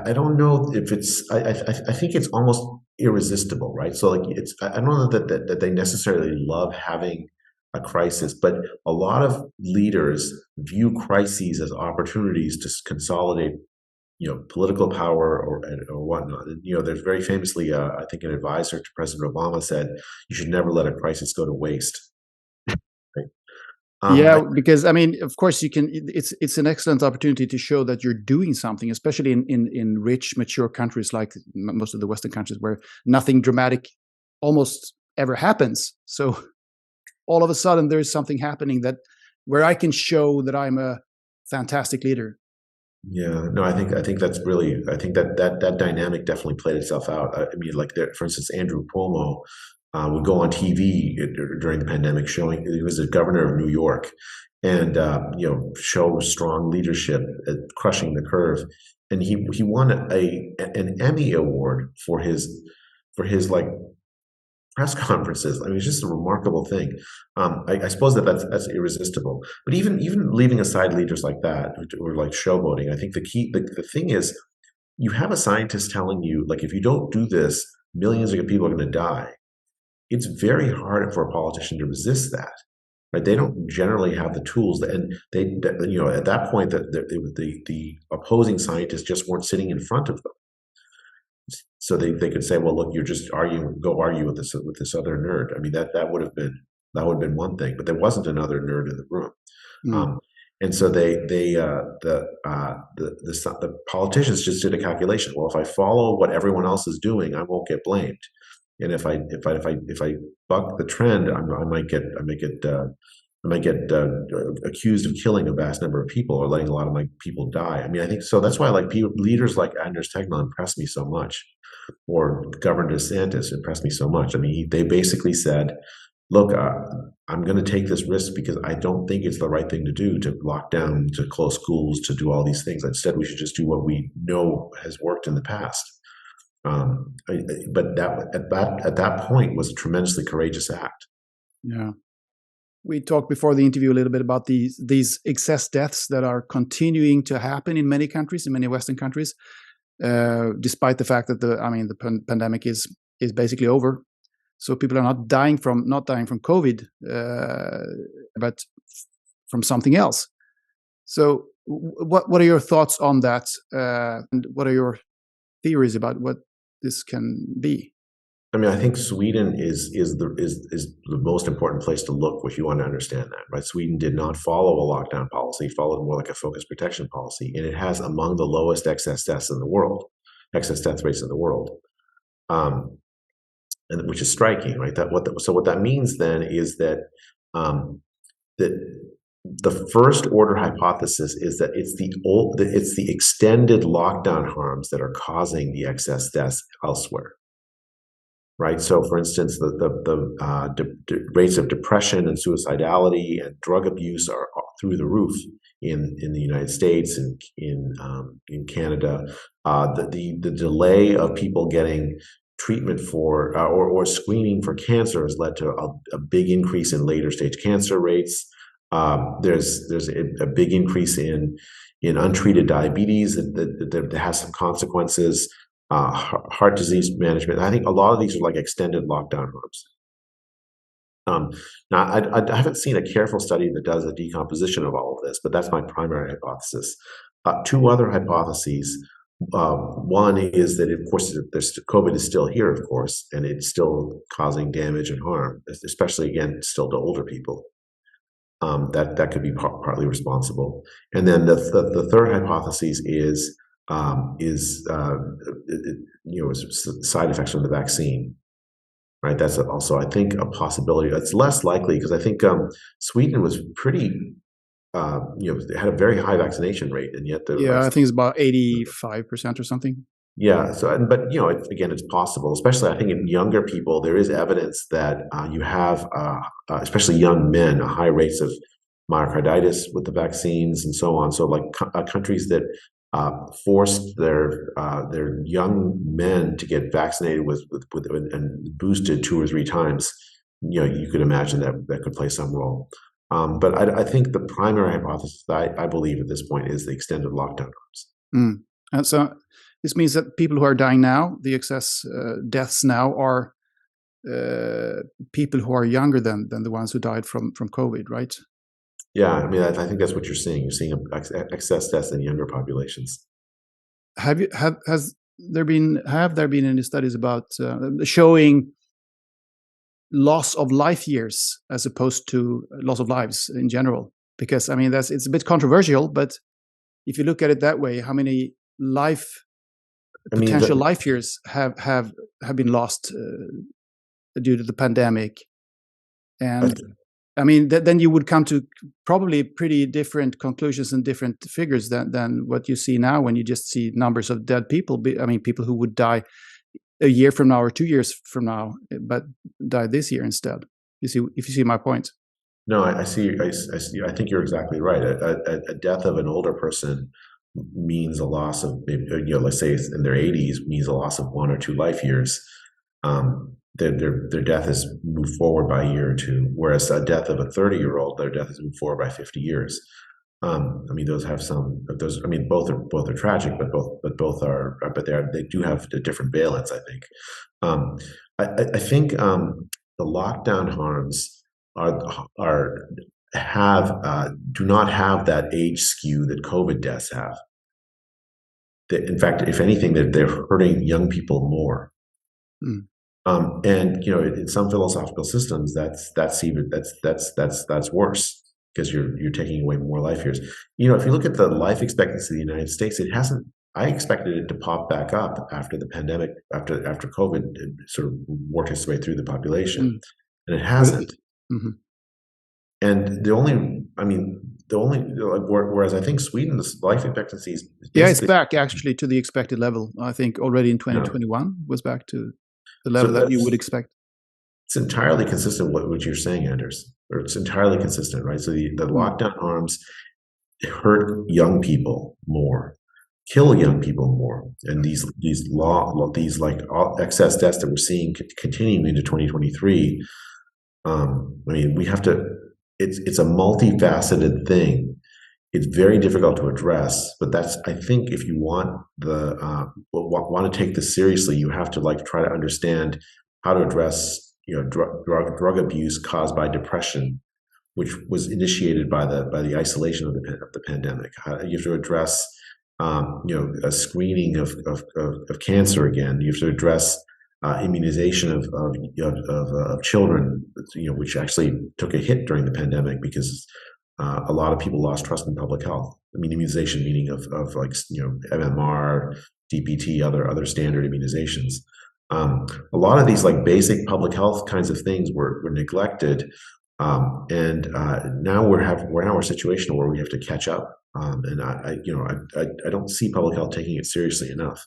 I don't know if it's. I think it's almost irresistible, right? So like I don't know that they necessarily love having a crisis, but a lot of leaders view crises as opportunities to consolidate, political power or whatnot. And, there's very famously, I think, an advisor to President Obama said, "You should never let a crisis go to waste." Right? Yeah, I, because I mean, of course, you can. It's an excellent opportunity to show that you're doing something, especially in rich, mature countries like most of the Western countries, where nothing dramatic almost ever happens. So all of a sudden, there is something happening that where I can show that I'm a fantastic leader. Yeah, no, I think that's really, I think that dynamic definitely played itself out. I mean, like for instance, Andrew Cuomo would go on TV during the pandemic, showing he was the governor of New York, and show strong leadership, crushing the curve, and he won an Emmy award for his like press conferences. I mean, it's just a remarkable thing. I suppose that's irresistible. But even leaving aside leaders like that who are like showboating, I think the thing is, you have a scientist telling you, like, if you don't do this, millions of people are going to die. It's very hard for a politician to resist that. Right? They don't generally have the tools, and at that point, the opposing scientists just weren't sitting in front of them. So they could say, well, look, you're just arguing, go argue with this other nerd. I mean, that would have been one thing, but there wasn't another nerd in the room. Mm. Um, and so the politicians just did a calculation. Well, if I follow what everyone else is doing, I won't get blamed. And if I buck the trend, I might get accused of killing a vast number of people or letting a lot of my people die. I mean, I think so. That's why leaders like Anders Tegnell impressed me so much, or Governor DeSantis impressed me so much. I mean, they basically said, "Look, I'm going to take this risk because I don't think it's the right thing to do, to lock down, to close schools, to do all these things. Instead, we should just do what we know has worked in the past." But at that point was a tremendously courageous act. Yeah. We talked before the interview a little bit about these excess deaths that are continuing to happen in many countries, in many Western countries, despite the fact that the pandemic is basically over. So people are not dying from COVID, but from something else. So what are your thoughts on that? And what are your theories about what this can be? I mean, I think Sweden is the most important place to look if you want to understand that, right? Sweden did not follow a lockdown policy; followed more like a focused protection policy, and it has among the lowest excess death rates in the world, and which is striking, right? What that means then is that that the first order hypothesis is that it's the extended lockdown harms that are causing the excess deaths elsewhere. Right. So, for instance, the rates of depression and suicidality and drug abuse are through the roof in the United States and in Canada. The delay of people getting treatment for or screening for cancer has led to a big increase in later stage cancer rates. There's a big increase in untreated diabetes that has some consequences. Heart disease management. I think a lot of these are like extended lockdown harms. Now, I haven't seen a careful study that does a decomposition of all of this, but that's my primary hypothesis. Two other hypotheses. One is that, of course, COVID is still here, of course, and it's still causing damage and harm, especially, again, still to older people. That could be partly responsible. And then the third hypothesis is side effects from the vaccine, right? That's also, I think, a possibility. It's less likely because I think Sweden was pretty, they had a very high vaccination rate, and yet I think it's about 85% or something. Yeah. So, but again, it's possible. Especially, I think in younger people, there is evidence that you have, especially young men, high rates of myocarditis with the vaccines and so on. So, like countries that forced their young men to get vaccinated with and boosted 2 or 3 times, you could imagine that could play some role. But I think the primary hypothesis I believe at this point is the extended lockdown. Mm. And so this means that people who are dying now, the excess deaths now, are people who are younger than the ones who died from COVID, right? Yeah, I mean, I think that's what you're seeing. You're seeing excess deaths in younger populations. Has there been any studies about showing loss of life years as opposed to loss of lives in general? Because I mean, it's a bit controversial, but if you look at it that way, how many potential life years have been lost due to the pandemic? And I mean, then you would come to probably pretty different conclusions and different figures than what you see now when you just see numbers of dead people. I mean, people who would die a year from now or 2 years from now, but die this year instead. If you see my point. No, I see. I see. I think you're exactly right. A death of an older person means a loss of, let's say in their 80s, means a loss of 1 or 2 life years. Their death has moved forward by a year or 2, whereas a death of a 30-year-old, their death has moved forward by 50 years. I mean, those have some. Those, I mean, both are tragic, but they do have a different valence, I think. I think the lockdown harms do not have that age skew that COVID deaths have. In fact, if anything, they're hurting young people more. Mm. And in some philosophical systems, that's worse, because you're taking away more life years. If you look at the life expectancy of the United States, it hasn't. I expected it to pop back up after the pandemic, after COVID sort of worked its way through the population, and it hasn't. Mm-hmm. And whereas I think Sweden's life expectancy is it's back actually to the expected level. I think already in 2021 was back to the level that you would expect. It's entirely consistent with what you're saying, Anders. Or it's entirely consistent, right? So the lockdown harms hurt young people more, kill young people more, and these excess deaths that we're seeing continuing into 2023. I mean, we have to. It's a multifaceted thing. It's very difficult to address, but I think if you want to take this seriously, you have to try to understand how to address drug abuse caused by depression, which was initiated by the isolation of the pandemic. You have to address a screening of cancer again. You have to address immunization of children, which actually took a hit during the pandemic because a lot of people lost trust in public health. I mean, immunization meaning of MMR, DPT, other standard immunizations. A lot of these basic public health kinds of things were neglected, and now we're in a situation where we have to catch up. And I don't see public health taking it seriously enough.